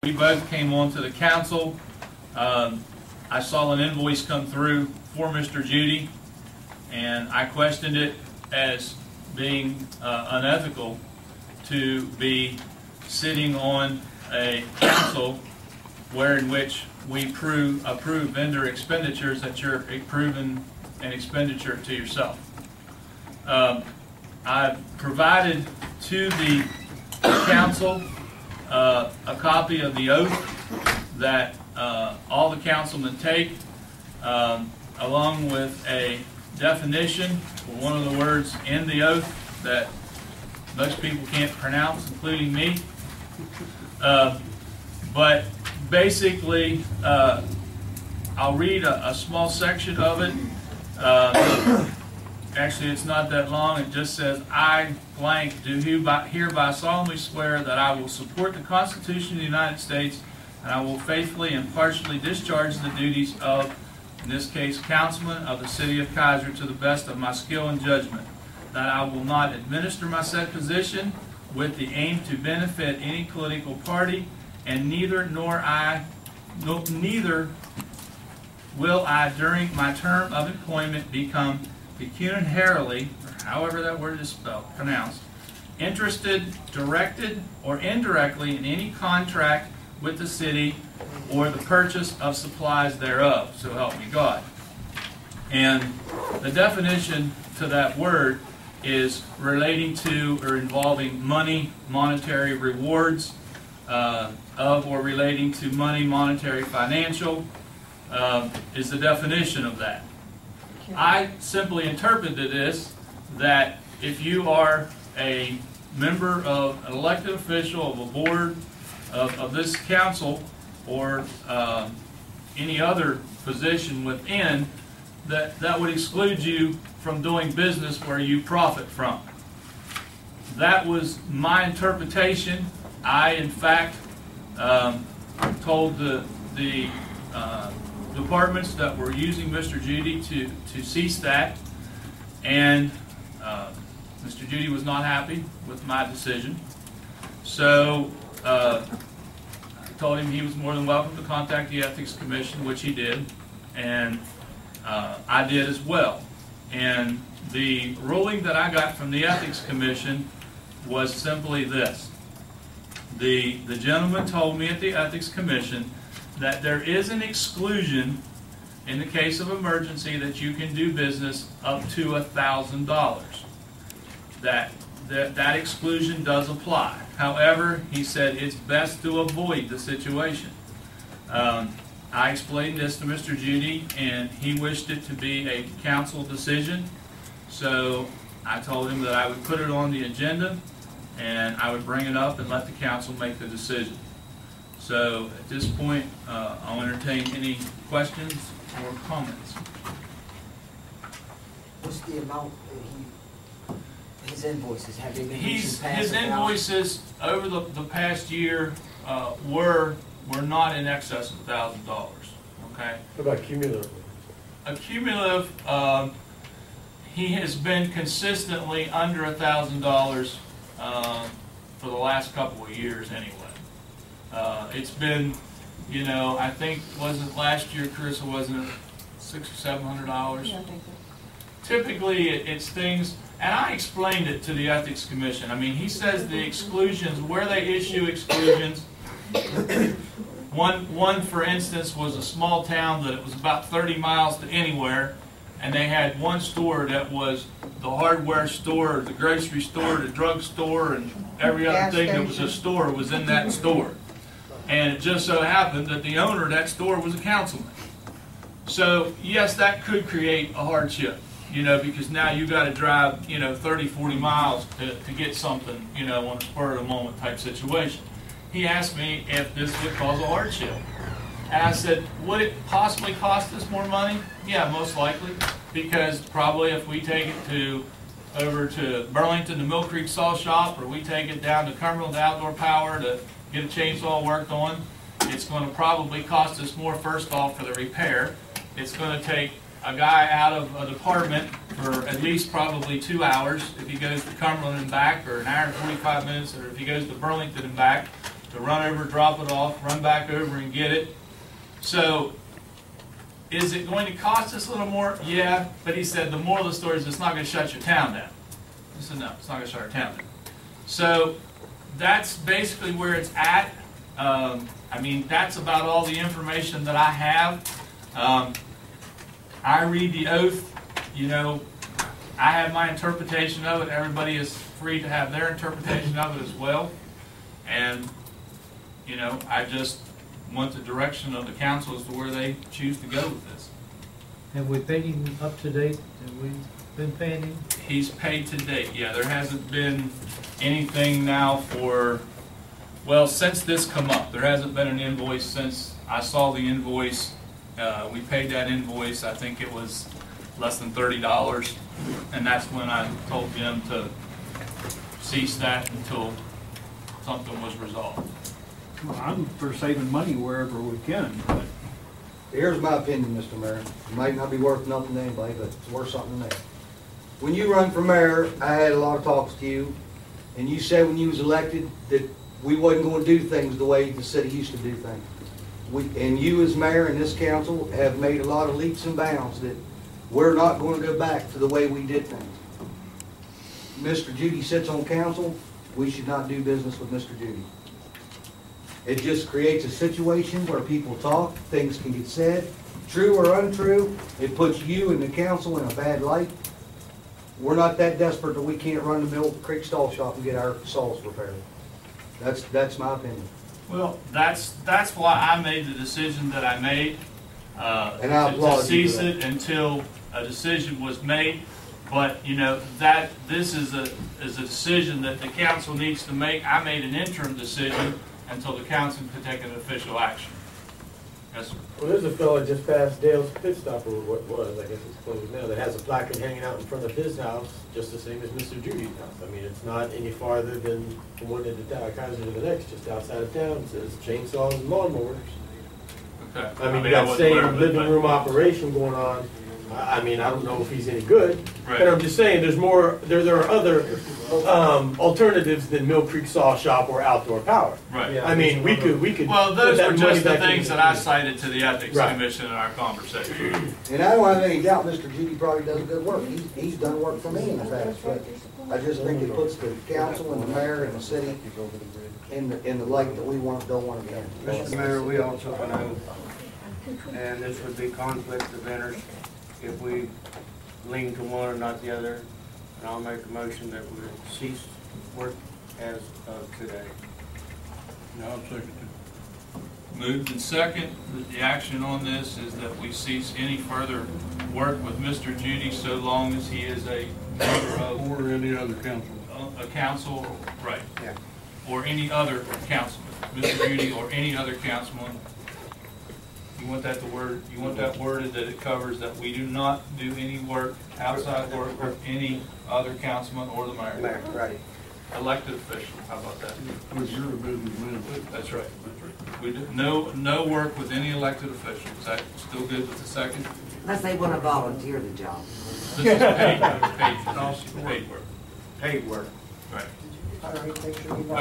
we both came onto the council. I saw an invoice come through for Mr. Judy, and I questioned it as being unethical to be sitting on a council in which we approve vendor expenditures that you're approving an expenditure to yourself. I've provided to the council a copy of the oath that all the councilmen take, along with a definition for one of the words in the oath that most people can't pronounce, including me. But basically, I'll read a small section of it. Actually, it's not that long. It just says, I blank do hereby solemnly swear that I will support the Constitution of the United States, and I will faithfully and impartially discharge the duties of, in this case, councilman of the city of Keizer to the best of my skill and judgment. That I will not administer my said position with the aim to benefit any political party, and neither will I during my term of employment become pecuniarily, or however that word is pronounced, interested, directed, or indirectly in any contract with the city or the purchase of supplies thereof. So help me God. And the definition to that word is relating to or involving money, monetary rewards, of or relating to money, monetary, financial, is the definition of that. I simply interpreted this that if you are a member of an elected official of a board of this council or any other position within, that would exclude you from doing business where you profit from. That was my interpretation. I, in fact, told the departments that were using Mr. Judy to cease that, and Mr. Judy was not happy with my decision. So I told him he was more than welcome to contact the Ethics Commission, which he did, and I did as well. And the ruling that I got from the Ethics Commission was simply this. The gentleman told me at the Ethics Commission that there is an exclusion in the case of emergency that you can do business up to $1,000. That exclusion does apply. However, he said it's best to avoid the situation. I explained this to Mr. Judy, and he wished it to be a council decision. So I told him that I would put it on the agenda, and I would bring it up and let the council make the decision. So at this point, I'll entertain any questions or comments. What's the amount that his invoices have they been His invoices over the past year were not in excess of $1,000. Okay. What about cumulative? A cumulative, he has been consistently under $1,000 for the last couple of years anyway. It's been, you know, I think, wasn't last year, Carissa, wasn't it $600 or $700? Yeah, I think so. Typically, it's things, and I explained it to the Ethics Commission. I mean, he says the exclusions, where they issue exclusions, one, for instance, was a small town that it was about 30 miles to anywhere, and they had one store that was the hardware store, the grocery store, the drug store, and every other thing that was a store was in that store. And it just so happened that the owner of that store was a councilman. So, yes, that could create a hardship, you know, because now you got to drive, you know, 30, 40 miles to get something, you know, on a spur of the moment type situation. He asked me if this would cause a hardship. And I said, would it possibly cost us more money? Yeah, most likely, because probably if we take it over to Burlington, the Mill Creek Saw Shop, or we take it down to Cumberland Outdoor Power to get a chainsaw worked on, it's going to probably cost us more, first off, for the repair. It's going to take a guy out of a department for at least probably 2 hours if he goes to Cumberland and back, or an hour and 45 minutes, or if he goes to Burlington and back. to run over, drop it off, run back over and get it. So, is it going to cost us a little more? Yeah, but he said the moral of the story is it's not going to shut your town down. I said, no, it's not going to shut our town down. So, that's basically where it's at. I mean, that's about all the information that I have. I read the oath, you know, I have my interpretation of it. Everybody is free to have their interpretation of it as well. And, you know, I just want the direction of the council as to where they choose to go with this. Have we paid him up to date? Have we been paying him? He's paid to date, yeah. There hasn't been anything now for, well, since this come up. There hasn't been an invoice since I saw the invoice. We paid that invoice, I think it was less than $30. And that's when I told Jim to cease that until something was resolved. Well, I'm for saving money wherever we can, but Here's my opinion, Mr. Mayor. It might not be worth nothing to anybody, but it's worth something to me. When you run for mayor, I had a lot of talks to you, and you said when you was elected that we wasn't going to do things the way the city used to do things. And you as mayor and this council have made a lot of leaps and bounds that we're not going to go back to the way we did things. Mr. Judy sits on council. We should not do business with Mr. Judy. It just creates a situation where people talk, things can get said, true or untrue. It puts you and the council in a bad light. We're not that desperate that we can't run to Mill Creek Stall Shop and get our saws repaired. That's my opinion. Well, that's why I made the decision that I made, And I to applaud you cease for that. it until a decision was made. But, you know, this is a decision that the council needs to make. I made an interim decision until the council could take an official action. Yes, sir. Well, there's a fellow just past Dale's Pit Stop, or what was, I guess it's closed now, that has a placard hanging out in front of his house, just the same as Mr. Judy's house. I mean, it's not any farther than from one end of town, Kaiser to the next, just outside of town. It says chainsaws and lawnmowers. Okay. I mean, you I got wasn't aware same of it, living but- room operation going on. I mean, I don't know if he's any good. Right. And I'm just saying, there's more, there are other alternatives than Mill Creek Saw Shop or Outdoor Power. Right. I mean, we could. Well, put those that were money just the back in things that I cited to the Ethics Right. Commission in our conversation. And I don't have any doubt Mr. Judy probably does good work. He's done work for me in the past, but I just think it puts the council and the mayor and the city in the light that we don't want to be in. Mr. Mayor, we also took an oath, and this would be conflict of interest if we lean to one or not the other. And I'll make a motion that we cease work as of today. no, I'm second. Moved and second, that the action on this is that we cease any further work with Mr. Judy so long as he is a member of Or any other council. a council, right, Yeah. or any other councilman, Mr. Judy or any other councilman. You want that worded that it covers that we do not do any work, outside work with any other councilman or the mayor. Mayor, right. Elected official, how about that? Because you're a businessman. That's right. We do, no work with any elected official. Is that still good with the second? Unless they want to volunteer the job. This is paid work. Paid work. Right.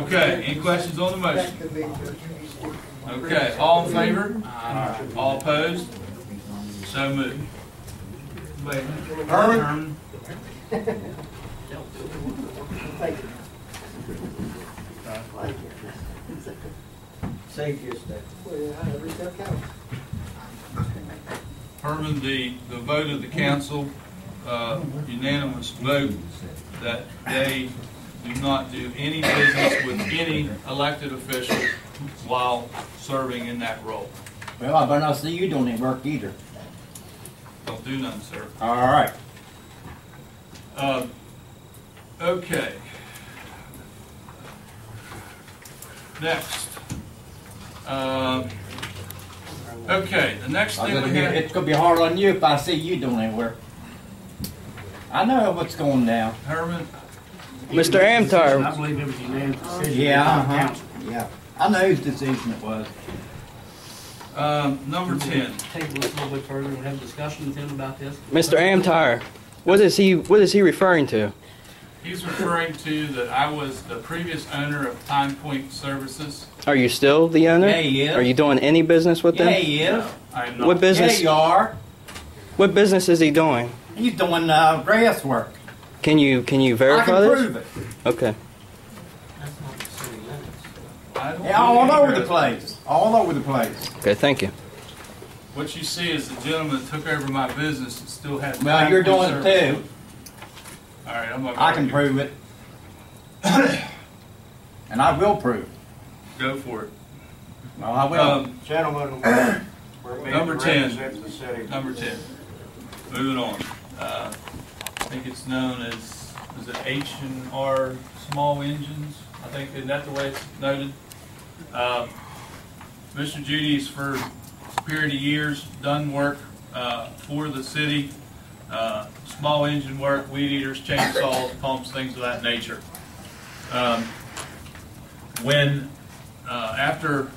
Okay, any questions on the motion? Okay, all in favor? All opposed? So moved. Herman? Safety is that. Herman, the vote of the council, unanimous vote that they do not do any business with any elected official while serving in that role. Well, I better not see you doing any work either. Don't do none, sir. All right. Okay. Next. Okay, the next thing we have. It's gonna be hard on you if I see you doing any work. I know what's going down. Herman, Mr. Amtar, I believe it was unanimous decision. Yeah, yeah. I know whose decision it was. number 10. table this a little bit further and have a discussion with him about this. Mr. Amtar, what is he referring to? He's referring to that I was the previous owner of Time Point Services. Are you still the owner? Yeah, he is. Are you doing any business with them? Yeah, he is. I am not. What business? Yeah, you are. What business is he doing? He's doing grass work. Can you I verify can this? prove it. Okay. That's not the city limits. I don't Yeah, all need over any the place. All over the place. Okay. Thank you. What you see is the gentleman that took over my business and still has. Well, Time you're Point doing it Services. too. All right, I'm gonna. I can prove it. And I will prove it. Go for it. Well, I will. Gentlemen, we're made Number to 10. represent the city. Number 10. Moving on. I think it's known as, is it H&R Small Engines? I think, isn't that the way it's noted? Mr. Judy's for a period of years done work for the city, small engine work, weed eaters, chainsaws, pumps, things of that nature. After